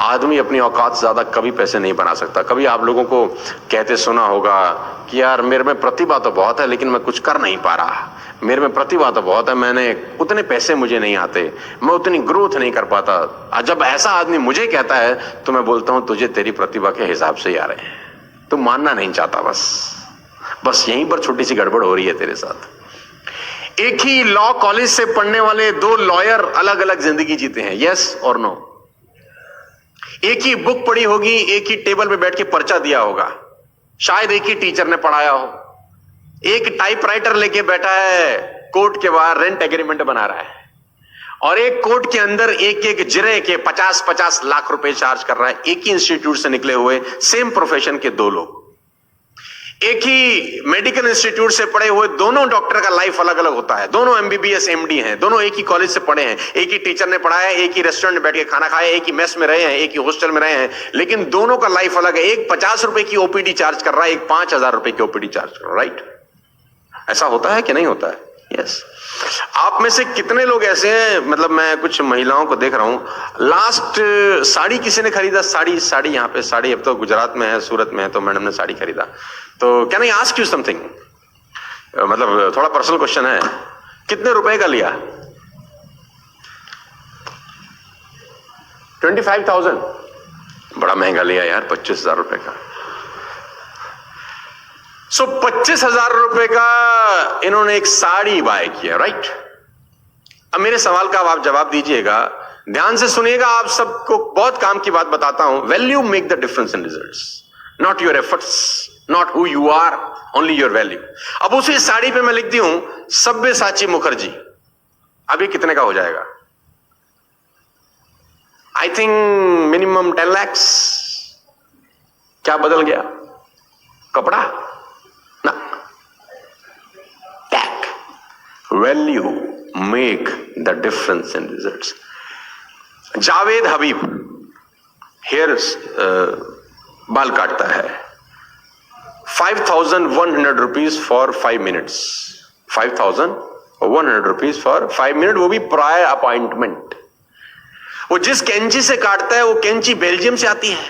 आदमी अपनी औकात से ज्यादा कभी पैसे नहीं बना सकता। कभी आप लोगों को कहते सुना होगा कि यार मेरे में प्रतिभा तो बहुत है लेकिन मैं कुछ कर नहीं पा रहा, मेरे में प्रतिभा तो बहुत है, मैंने उतने पैसे मुझे नहीं आते, मैं उतनी ग्रोथ नहीं कर पाता। जब ऐसा आदमी मुझे कहता है तो मैं बोलता हूं तुझे तेरी प्रतिभा के हिसाब से ही आ रहे हैं, तुम मानना नहीं चाहता। बस यहीं पर छोटी सी गड़बड़ हो रही है तेरे साथ। एक ही लॉ कॉलेज से पढ़ने वाले दो लॉयर अलग अलग जिंदगी जीते हैं, यस और नो। एक ही बुक पढ़ी होगी, एक ही टेबल पे बैठ के पर्चा दिया होगा, शायद एक ही टीचर ने पढ़ाया हो। एक टाइपराइटर लेके बैठा है कोर्ट के बाहर, रेंट एग्रीमेंट बना रहा है, और एक कोर्ट के अंदर एक एक जिरे के 50-50 लाख रुपए चार्ज कर रहा है। एक ही इंस्टीट्यूट से निकले हुए सेम प्रोफेशन के दो लोग, एक ही मेडिकल इंस्टीट्यूट से पढ़े हुए दोनों डॉक्टर का लाइफ अलग अलग होता है। दोनों एमबीबीएस एमडी हैं, दोनों एक ही कॉलेज से पढ़े हैं, एक ही टीचर ने पढ़ाया, एक ही रेस्टोरेंट में बैठ के खाना खाया, एक ही मेस में रहे हैं, एक ही हॉस्टल में रहे हैं, लेकिन दोनों का लाइफ अलग है। एक 50 रुपए की ओपीडी चार्ज कर रहा है, एक 5000 रुपए की ओपीडी चार्ज कर रहा है, राइट? ऐसा होता है कि नहीं होता है? यस। आप में से कितने लोग ऐसे हैं, मतलब मैं कुछ महिलाओं को देख रहा हूं, लास्ट साड़ी किसी ने खरीदा, साड़ी यहाँ पे साड़ी, अब तो गुजरात में है, सूरत में है, तो मैडम ने साड़ी खरीदा। तो can I ask you something, मतलब थोड़ा पर्सनल क्वेश्चन है, कितने रुपए का लिया? 25,000? बड़ा महंगा लिया यार, 25,000 रुपए का। 25,000 रुपए का इन्होंने एक साड़ी बाय किया, राइट? अब मेरे सवाल का आप जवाब दीजिएगा, ध्यान से सुनिएगा, आप सबको बहुत काम की बात बताता हूं। Value make the difference in results, not your efforts, not who you are, only your value. अब उसी साड़ी पे मैं लिखती हूं सब्यसाची मुखर्जी, अभी कितने का हो जाएगा? I think minimum 10 lakhs। क्या बदल गया? कपड़ा ना, tag. Value make the difference in results. Javed Habib hair बाल काटता है, 5,100 rupees for 5 minutes। 5,100 rupees for 5 minutes, वो भी प्रायर अपॉइंटमेंट। वो जिस कैंची से काटता है वो कैंची बेल्जियम से आती है,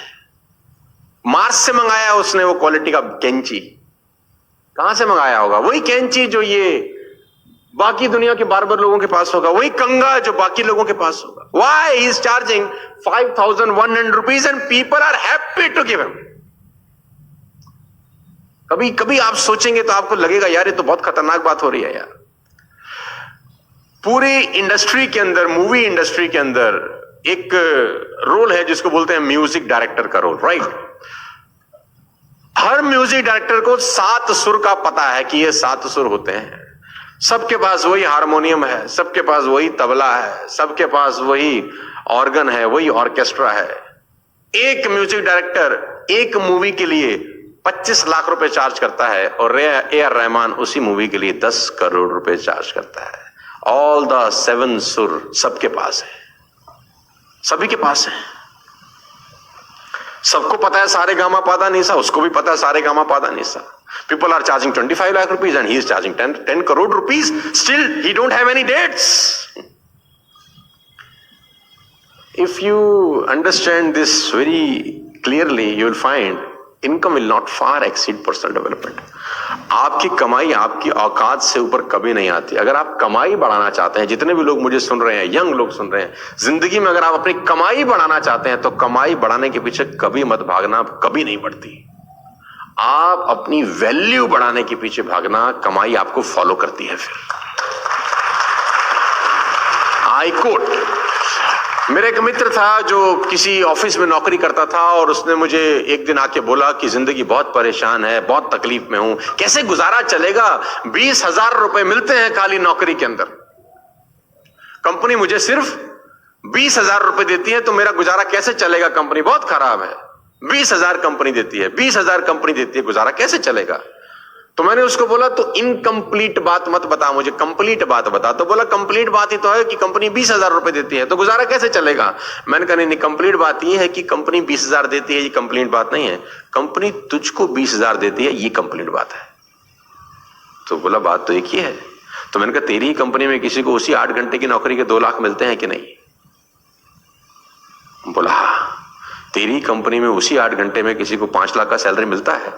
मार्स से मंगाया उसने वो क्वालिटी का कैंची। कहां से मंगाया होगा? वही कैंची जो ये बाकी दुनिया के बार्बर लोगों के पास होगा, वही कंगा जो बाकी लोगों के पास होगा। Why he is charging 5,100 rupees and people are happy to give him? कभी कभी आप सोचेंगे तो आपको लगेगा यार ये तो बहुत खतरनाक बात हो रही है यार। पूरी इंडस्ट्री के अंदर, मूवी इंडस्ट्री के अंदर एक रोल है जिसको बोलते हैं म्यूजिक डायरेक्टर का रोल, राइट? हर म्यूजिक डायरेक्टर को 7 सुर का पता है कि ये 7 सुर होते हैं। सबके पास वही हारमोनियम है, सबके पास वही तबला है, सबके पास वही ऑर्गन है, वही ऑर्केस्ट्रा है। एक म्यूजिक डायरेक्टर एक मूवी के लिए 25 लाख रुपए चार्ज करता है और A.R. रहमान उसी मूवी के लिए 10 करोड़ रुपए चार्ज करता है। ऑल द 7 सुर सबके पास है, सभी के पास है। सबको पता है सारे गामा पादा निसा, उसको भी पता है सारे गामा पादा निसा। People are charging 25 lakh rupees and he is charging 10 crore rupees. Still, he don't have any dates. If you understand this very clearly, you will find income will not far exceed personal development. आपकी कमाई आपकी औकात से ऊपर कभी नहीं आती। अगर आप कमाई बढ़ाना चाहते हैं, जितने भी लोग मुझे सुन रहे हैं, यंग लोग सुन रहे हैं, जिंदगी में अगर आप अपनी कमाई बढ़ाना चाहते हैं तो कमाई बढ़ाने के पीछे कभी मत भागना, कभी नहीं बढ़ती। आप अपनी वैल्यू बढ़ाने के पीछे भागना, कमाई आपको फॉलो करती है। फिर आई कोट, मेरा एक मित्र था जो किसी ऑफिस में नौकरी करता था और उसने मुझे एक दिन आके बोला कि जिंदगी बहुत परेशान है, बहुत तकलीफ में हूं, कैसे गुजारा चलेगा? 20,000 रुपए मिलते हैं खाली नौकरी के अंदर, कंपनी मुझे सिर्फ 20,000 रुपए देती है, तो मेरा गुजारा कैसे चलेगा? कंपनी बहुत खराब है, 20,000 कंपनी देती है, 20,000 कंपनी देती है, गुजारा कैसे चलेगा? तो मैंने उसको बोला तो इनकम्प्लीट बात मत बता मुझे, कंप्लीट बात बता। तो बोला कंप्लीट बात ही तो है कि कंपनी 20,000 रुपए देती है, तो गुजारा कैसे चलेगा? मैंने कहा नहीं, कंप्लीट बात ये है कि कंपनी 20,000 देती है, ये कंप्लीट बात नहीं है। कंपनी तुझको 20,000 देती है, ये कंप्लीट बात है। तो बोला बात तो एक ही है। तो मैंने कहा तेरी ही कंपनी में किसी को उसी 8 घंटे की नौकरी के 2 लाख मिलते हैं कि नहीं? बोला हाँ। तेरी कंपनी में उसी 8 घंटे में किसी को 5 लाख का सैलरी मिलता है?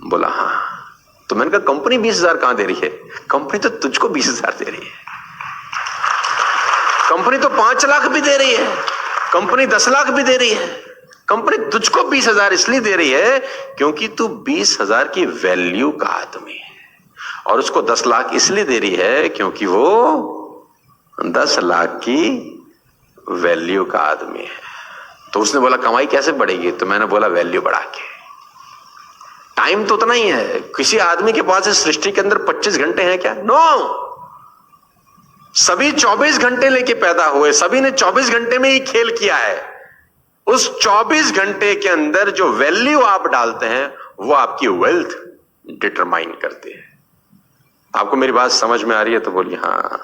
बोला हाँ। तो मैंने कहा कंपनी 20,000 कहां दे रही है? कंपनी तो तुझको 20,000 दे रही है। कंपनी तो 5 लाख भी दे रही है, कंपनी 10 लाख भी दे रही है। कंपनी तुझको 20,000 इसलिए दे रही है क्योंकि तू 20,000 की वैल्यू का आदमी है, और उसको 10 लाख इसलिए दे रही है क्योंकि वो 10 लाख की वैल्यू का आदमी है। तो उसने बोला कमाई कैसे बढ़ेगी? तो मैंने बोला वैल्यू बढ़ा के। टाइम तो उतना ही है। किसी आदमी के पास इस सृष्टि के अंदर 25 घंटे हैं क्या? नो। सभी 24 घंटे लेके पैदा हुए, सभी ने 24 घंटे में ही खेल किया है। उस 24 घंटे के अंदर जो वैल्यू आप डालते हैं वो आपकी वेल्थ डिटरमाइन करते हैं। आपको मेरी बात समझ में आ रही है तो बोलिए हाँ।